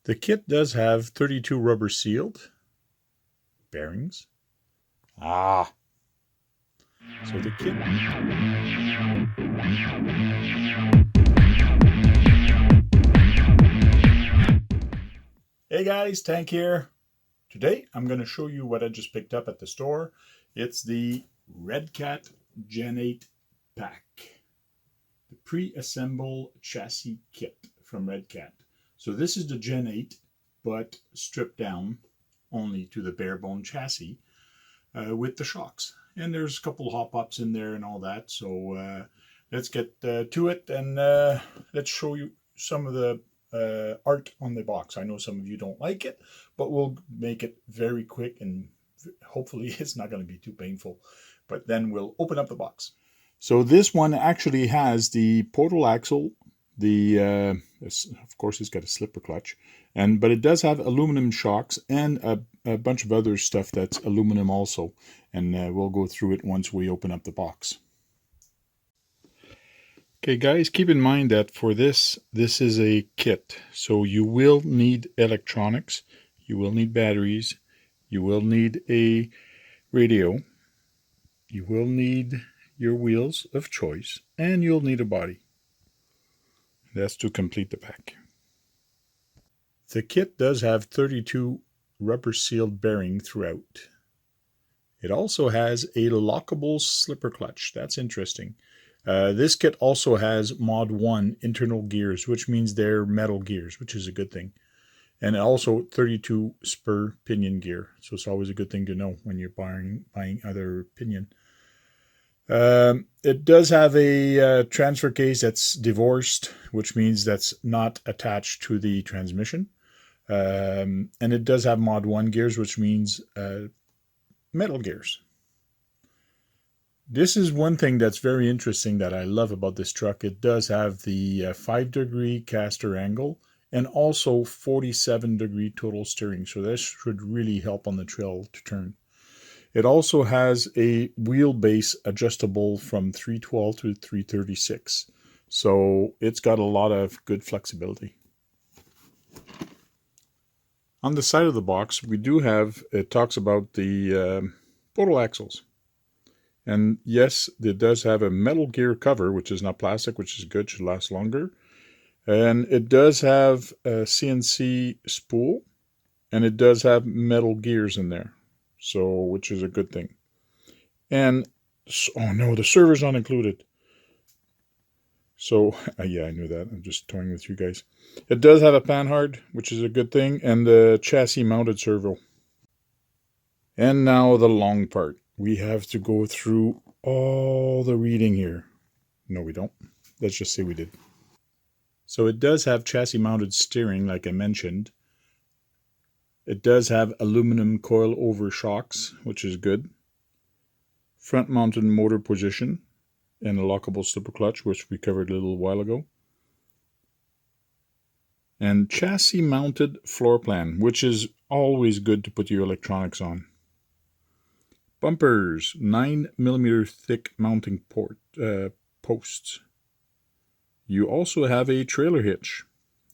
The kit does have 32 rubber sealed bearings. So the kit... Hey guys, Tank here. Today I'm going to show you what I just picked up at the store. It's the RedCat GEN8 PACK. The pre-assembled chassis kit from RedCat. So this is the GEN8, but stripped down only to the bare bone chassis with the shocks. And there's a couple hop-ups in there and all that. So let's get to it, and let's show you some of the art on the box. I know some of you don't like it, but we'll make it very quick, and hopefully it's not going to be too painful. But then we'll open up the box. So this one actually has the portal axle, of course it's got a slipper clutch, but it does have aluminum shocks and a bunch of other stuff that's aluminum also, and we'll go through it once we open up the box. Okay guys, keep in mind that for this is a kit, so you will need electronics, you will need batteries, you will need a radio, you will need your wheels of choice, and you'll need a body. That's to complete the pack. The kit does have 32 rubber sealed bearing throughout. It also has a lockable slipper clutch. That's interesting. This kit also has Mod 1 internal gears, which means they're metal gears, which is a good thing. And also 32 spur pinion gear. So it's always a good thing to know when you're buying other pinion. It does have a transfer case that's divorced, which means that's not attached to the transmission. And it does have Mod 1 gears, which means metal gears. This is one thing that's very interesting that I love about this truck. It does have the 5-degree caster angle and also 47-degree total steering. So this should really help on the trail to turn. It also has a wheelbase adjustable from 312 to 336. So it's got a lot of good flexibility. On the side of the box, we do have, it talks about the portal axles. And yes, it does have a metal gear cover, which is not plastic, which is good, should last longer. And it does have a CNC spool, and it does have metal gears in there, so which is a good thing. And, oh no, the server's not included. So, yeah, I knew that. I'm just toying with you guys. It does have a panhard, which is a good thing, and the chassis mounted servo. And now the long part. We have to go through all the reading here. No, we don't. Let's just say we did. So it does have chassis mounted steering, like I mentioned. It does have aluminum coil over shocks, which is good. Front mounted motor position and a lockable slipper clutch, which we covered a little while ago. And chassis mounted floor plan, which is always good to put your electronics on. Bumpers, 9mm thick mounting posts. You also have a trailer hitch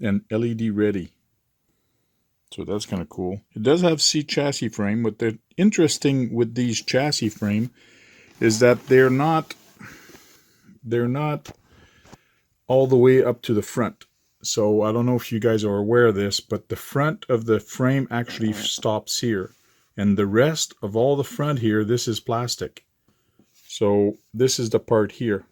and LED ready. So that's kind of cool. It does have C chassis frame. What the interesting with these chassis frame is that they're not all the way up to the front. So I don't know if you guys are aware of this, but the front of the frame actually stops here. And the rest of all the front here, this is plastic. So this is the part here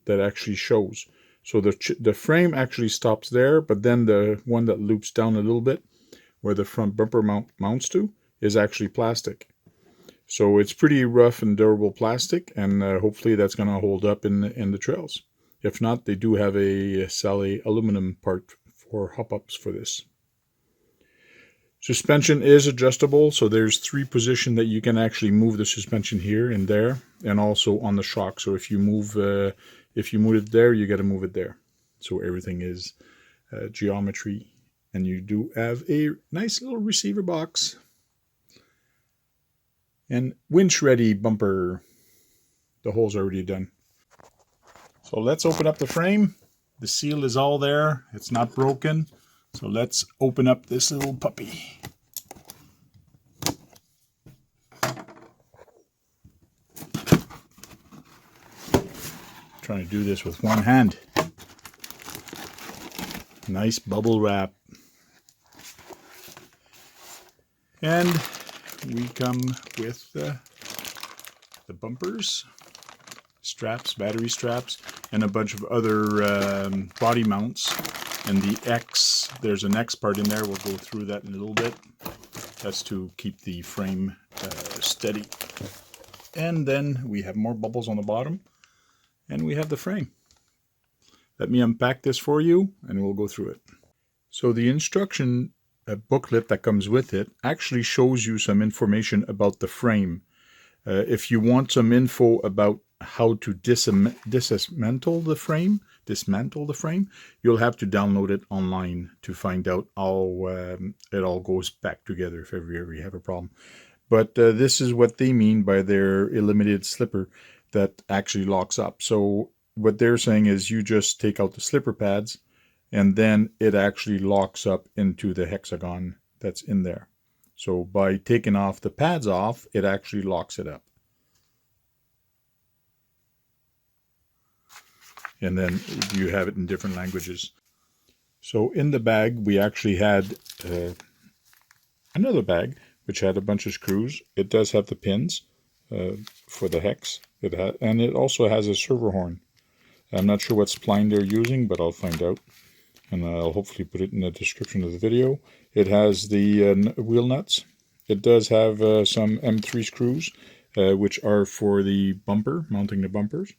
that actually shows. So the frame actually stops there, but then the one that loops down a little bit, where the front bumper mounts to, is actually plastic. So it's pretty rough and durable plastic, and hopefully that's going to hold up in the trails. If not, they do have a aluminum part for hop-ups for this. Suspension is adjustable, so there's 3 positions that you can actually move the suspension here and there, and also on the shock. So if you move it there, you got to move it there. So everything is geometry, and you do have a nice little receiver box and winch ready bumper. The hole's already done. So let's open up the frame. The seal is all there. It's not broken. So let's open up this little puppy. Trying to do this with one hand. Nice bubble wrap. And we come with the bumpers, straps, battery straps, and a bunch of other body mounts. And the X, there's an X part in there. We'll go through that in a little bit. That's to keep the frame steady. And then we have more bubbles on the bottom. And we have the frame. Let me unpack this for you and we'll go through it. So the instruction booklet that comes with it actually shows you some information about the frame. If you want some info about how to dismantle the frame, you'll have to download it online to find out how it all goes back together if ever you have a problem. But this is what they mean by their eliminated slipper that actually locks up. So what they're saying is you just take out the slipper pads and then it actually locks up into the hexagon that's in there. So by taking off the pads off, it actually locks it up. And then you have it in different languages. So in the bag, we actually had another bag, which had a bunch of screws. It does have the pins for the hex. And it also has a servo horn. I'm not sure what spline they're using, but I'll find out. And I'll hopefully put it in the description of the video. It has the wheel nuts. It does have some M3 screws, which are for the bumper, mounting the bumpers.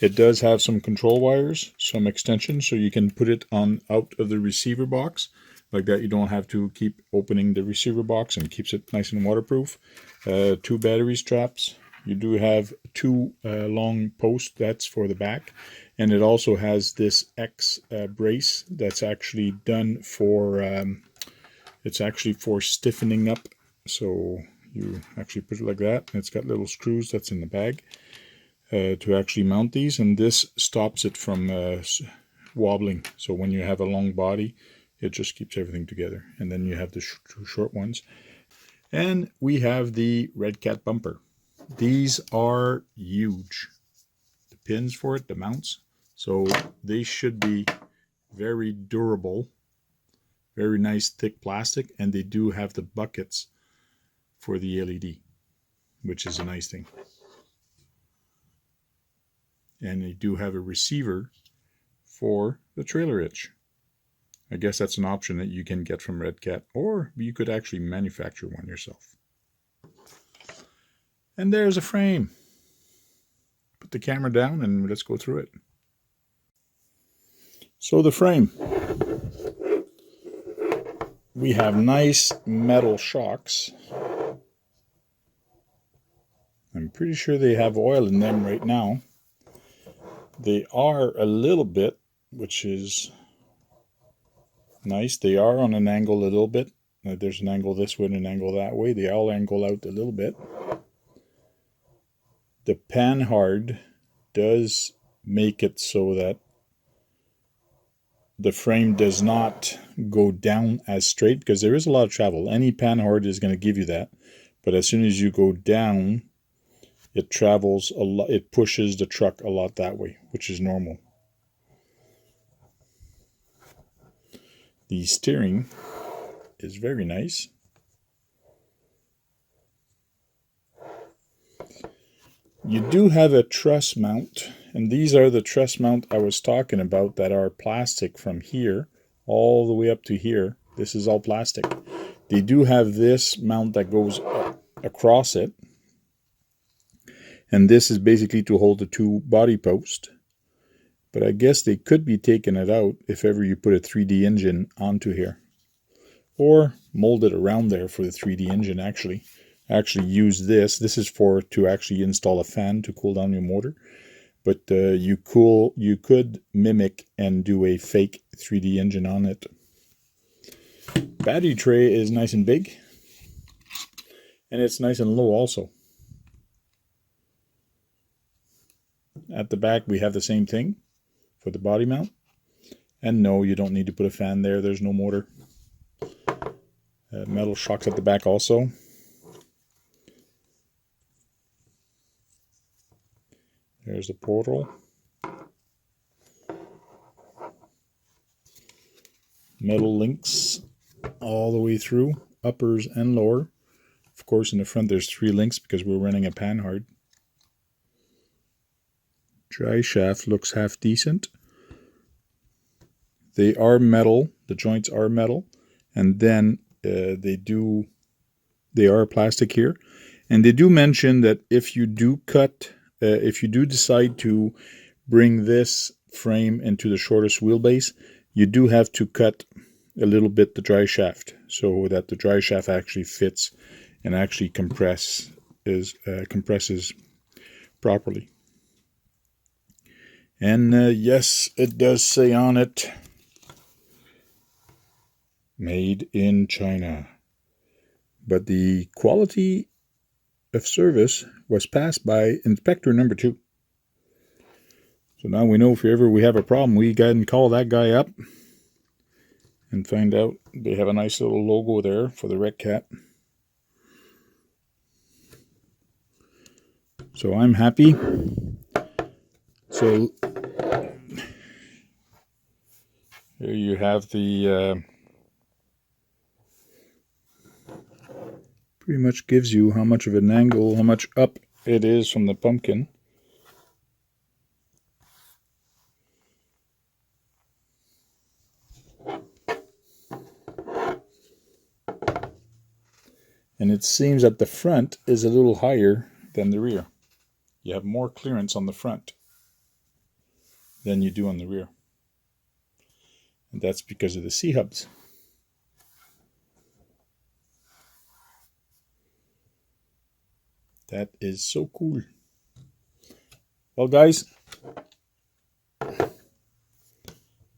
It does have some control wires, some extensions, so you can put it on out of the receiver box. Like that, you don't have to keep opening the receiver box and keeps it nice and waterproof. 2 battery straps. You do have 2 long posts, that's for the back. And it also has this X brace that's actually done for, it's actually for stiffening up. So you actually put it like that. And it's got little screws that's in the bag to actually mount these. And this stops it from wobbling. So when you have a long body, it just keeps everything together. And then you have the 2 short ones. And we have the Redcat Bumper. These are huge. The pins for it, the mounts. So they should be very durable. Very nice thick plastic. And they do have the buckets for the LED, which is a nice thing. And they do have a receiver for the trailer hitch. I guess that's an option that you can get from Redcat, or you could actually manufacture one yourself. And there's a frame. Put the camera down and let's go through it. So the frame. We have nice metal shocks. I'm pretty sure they have oil in them right now. They are a little bit, which is nice. They are on an angle a little bit. There's an angle this way and an angle that way. They all angle out a little bit. The panhard does make it so that the frame does not go down as straight because there is a lot of travel. Any panhard is going to give you that. But as soon as you go down, it travels a lot. It pushes the truck a lot that way, which is normal. The steering is very nice. You do have a truss mount, and these are the truss mount I was talking about that are plastic from here all the way up to here. This is all plastic. They do have this mount that goes across it, and this is basically to hold the 2 body posts. But I guess they could be taking it out if ever you put a 3D engine onto here. Or mold it around there for the 3D engine actually. Actually use this. This is for to actually install a fan to cool down your motor. But you could mimic and do a fake 3D engine on it. Battery tray is nice and big. And it's nice and low also. At the back we have the same thing for the body mount. And no, you don't need to put a fan there. There's no motor. Metal shocks at the back also. There's the portal. Metal links all the way through, uppers and lower. Of course, in the front there's 3 links because we're running a panhard. Dry shaft looks half decent. They are metal. The joints are metal, and then they are plastic here. And they do mention that if you do decide to bring this frame into the shortest wheelbase, you do have to cut a little bit the dry shaft so that the dry shaft actually fits and actually compresses properly. And yes, it does say on it, made in China. But the quality of service was passed by inspector number 2. So now we know if ever we have a problem, we go and call that guy up and find out. They have a nice little logo there for the Redcat. So I'm happy. So here you have the pretty much gives you how much of an angle, how much up it is from the pumpkin. And it seems that the front is a little higher than the rear. You have more clearance on the front than you do on the rear. And that's because of the C-hubs. That is so cool. Well, guys,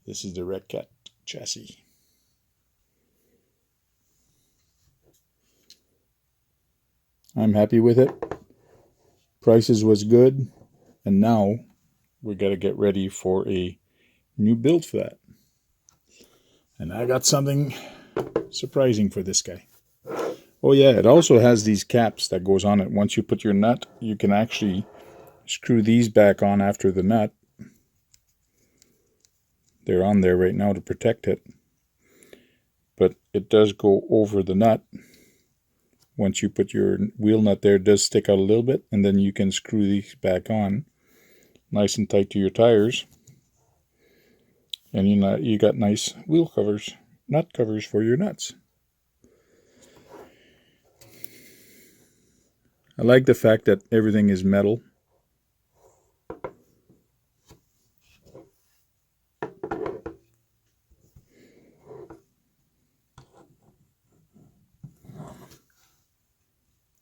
this is the Redcat chassis. I'm happy with it. Prices was good, and now we got to get ready for a new build for that. And I got something surprising for this guy. Oh yeah, it also has these caps that goes on it. Once you put your nut, you can actually screw these back on after the nut. They're on there right now to protect it. But it does go over the nut. Once you put your wheel nut there, it does stick out a little bit, and then you can screw these back on nice and tight to your tires. And you got nice wheel covers, nut covers for your nuts. I like the fact that everything is metal.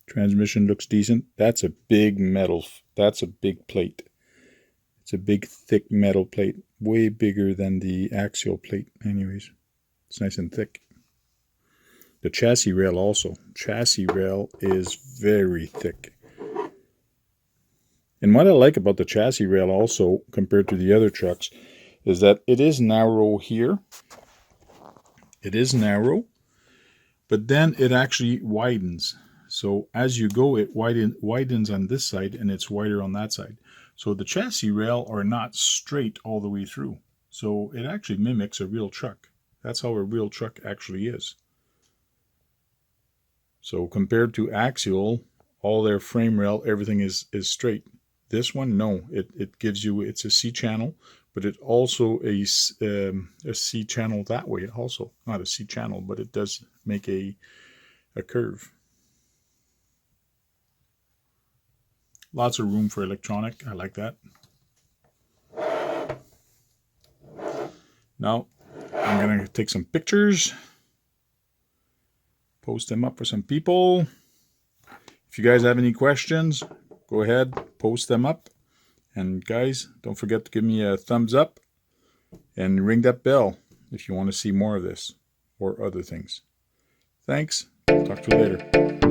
Transmission looks decent. That's a big metal. That's a big plate. It's a big, thick metal plate. Way bigger than the axial plate anyways. It's nice and thick. The chassis rail also. Chassis rail is very thick. And what I like about the chassis rail also, compared to the other trucks, is that it is narrow here. It is narrow, but then it actually widens. So as you go, it widens on this side and it's wider on that side. So the chassis rail are not straight all the way through. So it actually mimics a real truck. That's how a real truck actually is. So compared to axial, all their frame rail, everything is straight. This one, no, it gives you, it's a C channel, but it also a C channel that way also. Not a C channel, but it does make a curve. Lots of room for electronic. I like that. Now, I'm going to take some pictures. Post them up for some people. If you guys have any questions, go ahead, post them up. And guys, don't forget to give me a thumbs up and ring that bell if you want to see more of this or other things. Thanks. Talk to you later.